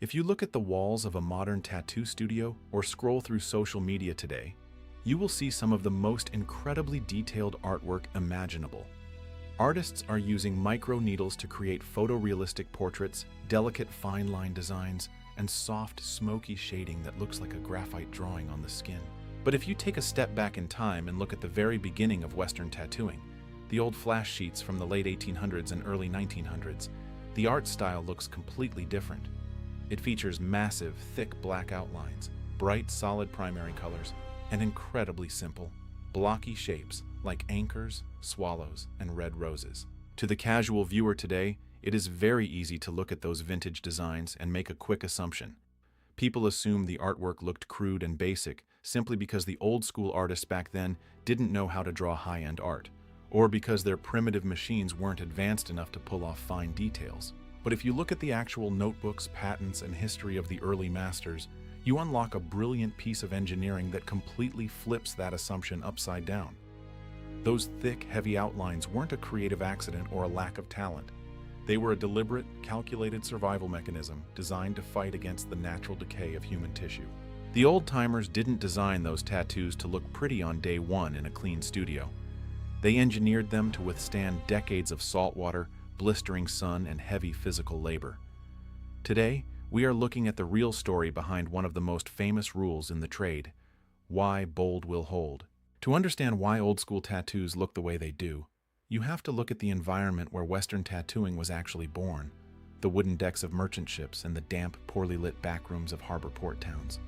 If you look at the walls of a modern tattoo studio or scroll through social media today, you will see some of the most incredibly detailed artwork imaginable. Artists are using micro-needles to create photorealistic portraits, delicate fine-line designs, and soft, smoky shading that looks like a graphite drawing on the skin. But if you take a step back in time and look at the very beginning of Western tattooing, the old flash sheets from the late 1800s and early 1900s, the art style looks completely different. It features massive, thick black outlines, bright, solid primary colors, and incredibly simple, blocky shapes like anchors, swallows, and red roses. To the casual viewer today, it is very easy to look at those vintage designs and make a quick assumption. People assume the artwork looked crude and basic simply because the old-school artists back then didn't know how to draw high-end art, or because their primitive machines weren't advanced enough to pull off fine details. But if you look at the actual notebooks, patents, and history of the early masters, you unlock a brilliant piece of engineering that completely flips that assumption upside down. Those thick, heavy outlines weren't a creative accident or a lack of talent. They were a deliberate, calculated survival mechanism designed to fight against the natural decay of human tissue. The old-timers didn't design those tattoos to look pretty on day one in a clean studio. They engineered them to withstand decades of saltwater, blistering sun, and heavy physical labor. Today, we are looking at the real story behind one of the most famous rules in the trade: why bold will hold. To understand why old-school tattoos look the way they do, you have to look at the environment where Western tattooing was actually born: the wooden decks of merchant ships and the damp, poorly lit backrooms of harbor port towns.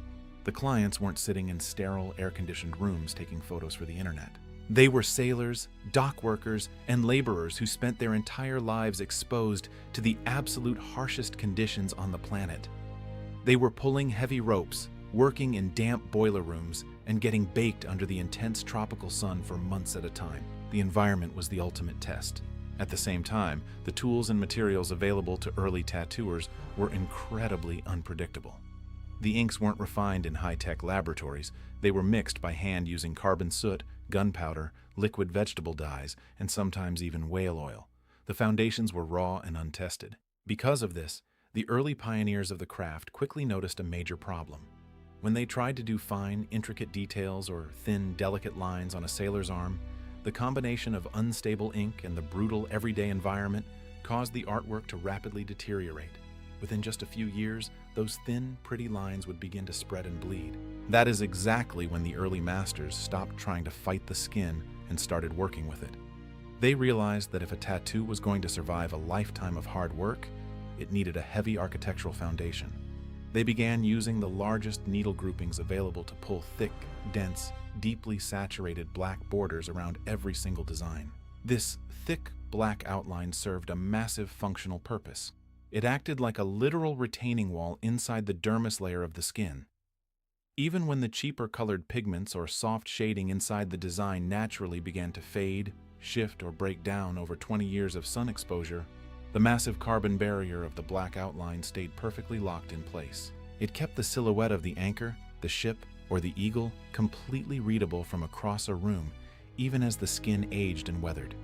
The clients weren't sitting in sterile, air-conditioned rooms taking photos for the internet. They were sailors, dock workers, and laborers who spent their entire lives exposed to the absolute harshest conditions on the planet. They were pulling heavy ropes, working in damp boiler rooms, and getting baked under the intense tropical sun for months at a time. The environment was the ultimate test. At the same time, the tools and materials available to early tattooers were incredibly unpredictable. The inks weren't refined in high-tech laboratories. They were mixed by hand using carbon soot, gunpowder, liquid vegetable dyes, and sometimes even whale oil. The foundations were raw and untested. Because of this, the early pioneers of the craft quickly noticed a major problem. When they tried to do fine, intricate details or thin, delicate lines on a sailor's arm, the combination of unstable ink and the brutal, everyday environment caused the artwork to rapidly deteriorate. Within just a few years, those thin, pretty lines would begin to spread and bleed. That is exactly when the early masters stopped trying to fight the skin and started working with it. They realized that if a tattoo was going to survive a lifetime of hard work, it needed a heavy architectural foundation. They began using the largest needle groupings available to pull thick, dense, deeply saturated black borders around every single design. This thick black outline served a massive functional purpose. It acted like a literal retaining wall inside the dermis layer of the skin. Even when the cheaper colored pigments or soft shading inside the design naturally began to fade, shift, or break down over 20 years of sun exposure, the massive carbon barrier of the black outline stayed perfectly locked in place. It kept the silhouette of the anchor, the ship, or the eagle completely readable from across a room, even as the skin aged and weathered.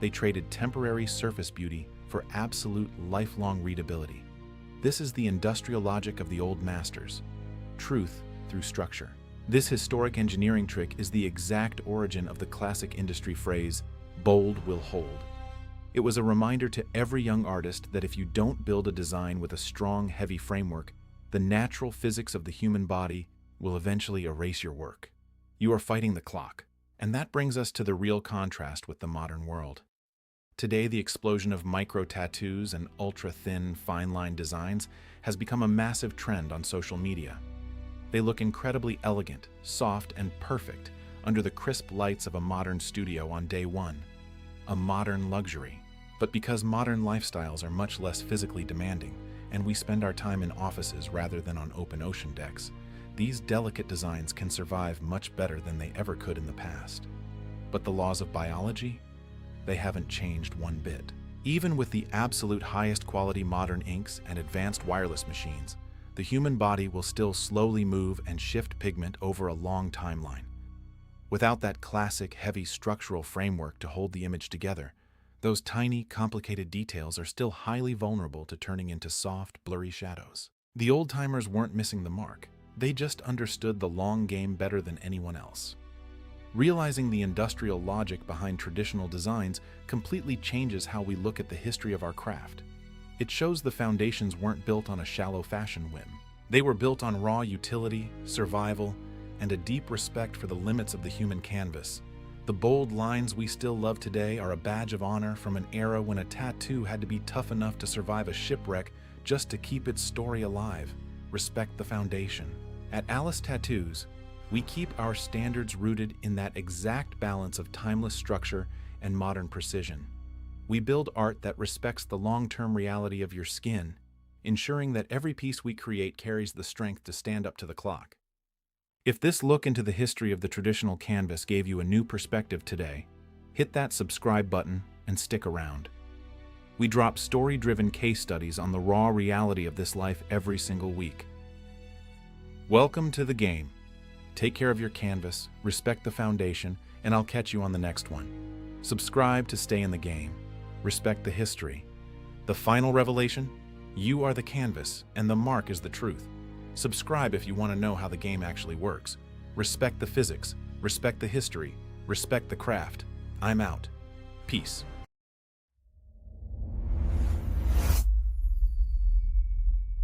They traded temporary surface beauty for absolute lifelong readability. This is the industrial logic of the old masters: truth through structure. This historic engineering trick is the exact origin of the classic industry phrase, "bold will hold." It was a reminder to every young artist that if you don't build a design with a strong, heavy framework, the natural physics of the human body will eventually erase your work. You are fighting the clock. And that brings us to the real contrast with the modern world. Today, the explosion of micro-tattoos and ultra-thin, fine-line designs has become a massive trend on social media. They look incredibly elegant, soft, and perfect under the crisp lights of a modern studio on day one. A modern luxury. But because modern lifestyles are much less physically demanding, and we spend our time in offices rather than on open ocean decks, these delicate designs can survive much better than they ever could in the past. But the laws of biology? They haven't changed one bit. Even with the absolute highest quality modern inks and advanced wireless machines, the human body will still slowly move and shift pigment over a long timeline. Without that classic, heavy structural framework to hold the image together, those tiny, complicated details are still highly vulnerable to turning into soft, blurry shadows. The old-timers weren't missing the mark. They just understood the long game better than anyone else. Realizing the industrial logic behind traditional designs completely changes how we look at the history of our craft. It shows the foundations weren't built on a shallow fashion whim. They were built on raw utility, survival, and a deep respect for the limits of the human canvas. The bold lines we still love today are a badge of honor from an era when a tattoo had to be tough enough to survive a shipwreck just to keep its story alive. Respect the foundation. At Alice Tattoos, we keep our standards rooted in that exact balance of timeless structure and modern precision. We build art that respects the long-term reality of your skin, ensuring that every piece we create carries the strength to stand up to the clock. If this look into the history of the traditional canvas gave you a new perspective today, hit that subscribe button and stick around. We drop story-driven case studies on the raw reality of this life every single week. Welcome to the game. Take care of your canvas, respect the foundation, and I'll catch you on the next one. Subscribe to stay in the game. Respect the history. The final revelation? You are the canvas, and the mark is the truth. Subscribe if you want to know how the game actually works. Respect the physics, respect the history, respect the craft. I'm out. Peace.